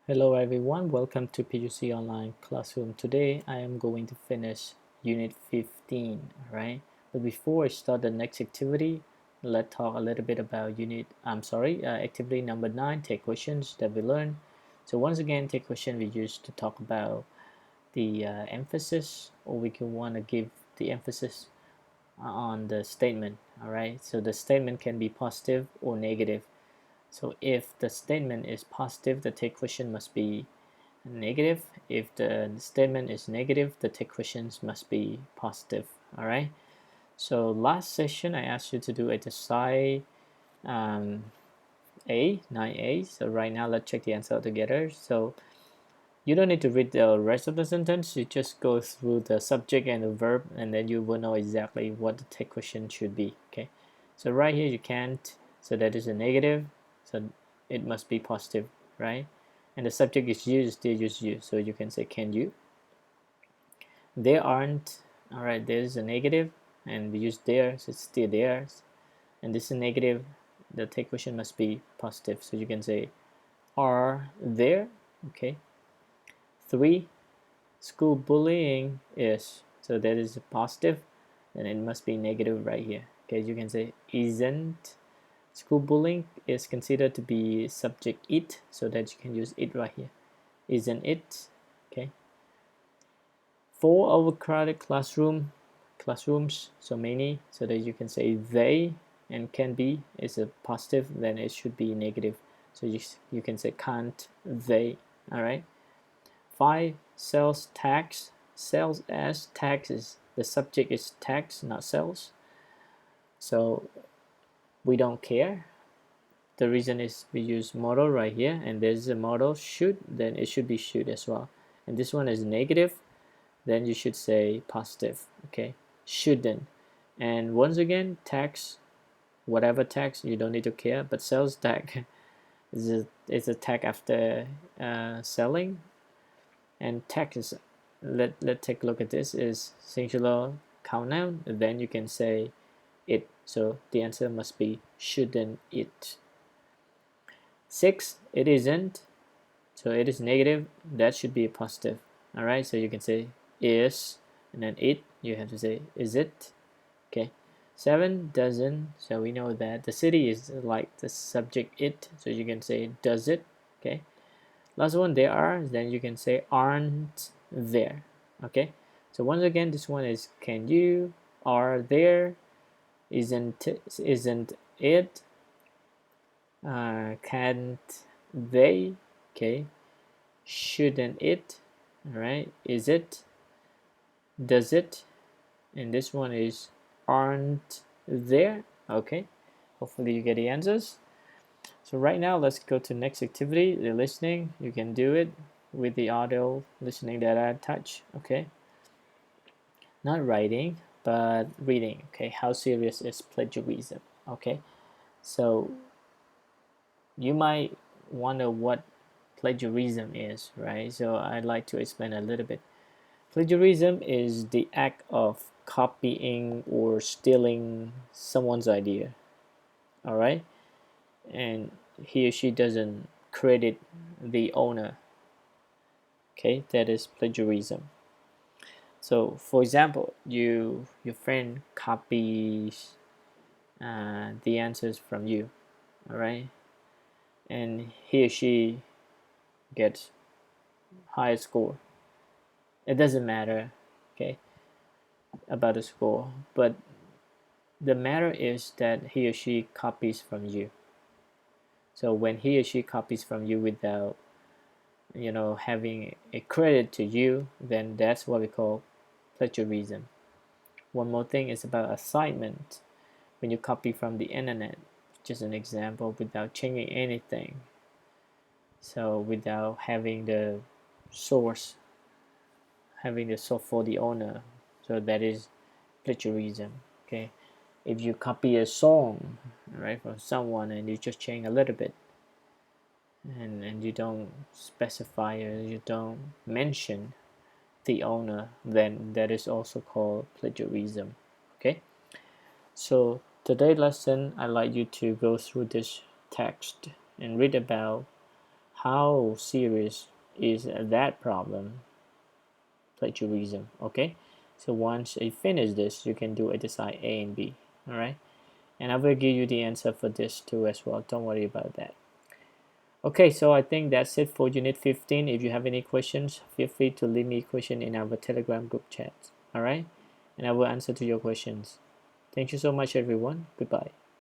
Hello everyone, welcome to PUC Online Classroom. Today I am going to finish Unit 15, alright? But before I start the next activity, let's talk a little bit about activity number 9, take questions that we learned. So once again, take question we used to talk about the emphasis, or we can want to give the emphasis on the statement, alright? So the statement can be positive or negative. So if the statement is positive, the take question must be negative. If the statement is negative, the take questions must be positive. All right. So last session, I asked you to do exercise um, 9A. So right now, let's check the answer together. So you don't need to read the rest of the sentence. You just go through the subject and the verb, and then you will know exactly what the take question should be. Okay. So right here, you can't. So that is a negative. So it must be positive, right? And the subject is you, still use you. So you can say, can you? There aren't. All right, there's a negative, and we use there, so it's still theirs. And this is negative. The take question must be positive. So you can say, are there? Okay. 3. School bullying is. So that is a positive, then it must be negative right here. Okay, you can say, isn't. School bullying is considered to be subject it, so that you can use it right here. Isn't it? Okay. 4 overcrowded classrooms, so many, so that you can say they, and can be is a positive, then it should be negative. So you can say can't they. All right. 5. Sales tax. Sales as taxes. The subject is tax, not sales. So we don't care. The reason is we use model right here, and there's a model should, then it should be should as well. And this one is negative, then you should say positive. Okay, shouldn't. And once again, tax, whatever tax, you don't need to care. But sales tax is a tag after selling, and tax is, let's take a look at this, is singular count noun. Then you can say it. So the answer must be shouldn't it. 6. It isn't. So it is negative. That should be a positive. All right. So you can say is, and then it. You have to say is it. Okay. 7. Doesn't. So we know that the city is like the subject it. So you can say does it. Okay. Last one, there are. Then you can say aren't there. Okay. So once again, this one is can you, are there, isn't it, can't they, okay, shouldn't it, all right, is it, does it, and this one is aren't there. Okay, hopefully you get the answers. So right now let's go to next activity, the listening. You can do it with the audio listening that I touch. Okay, not writing but reading. Okay, how serious is plagiarism? Okay, so you might wonder what plagiarism is, right? So I'd like to explain a little bit. Plagiarism is the act of copying or stealing someone's idea, all right? And he or she doesn't credit the owner, okay? That is plagiarism. So, for example, your friend copies the answers from you, all right? And he or she gets high score. It doesn't matter, okay, about the score, but the matter is that he or she copies from you. So when he or she copies from you without, having a credit to you, then that's what we call plagiarism. One more thing is about assignment. When you copy from the internet, just an example, without changing anything, so without having the source, for the owner, so that is plagiarism. Okay, if you copy a song, right, from someone, and you just change a little bit, and you don't specify, or you don't mention the owner, then that is also called plagiarism. Okay, so today's lesson, I'd like you to go through this text and read about how serious is that problem, plagiarism. Okay, so once you finish this, you can do exercise A and B. All right, and I will give you the answer for this too as well. Don't worry about that. Okay, so I think that's it for Unit 15. If you have any questions, feel free to leave me a question in our Telegram group chat. All right, and I will answer to your questions. Thank you so much, everyone. Goodbye.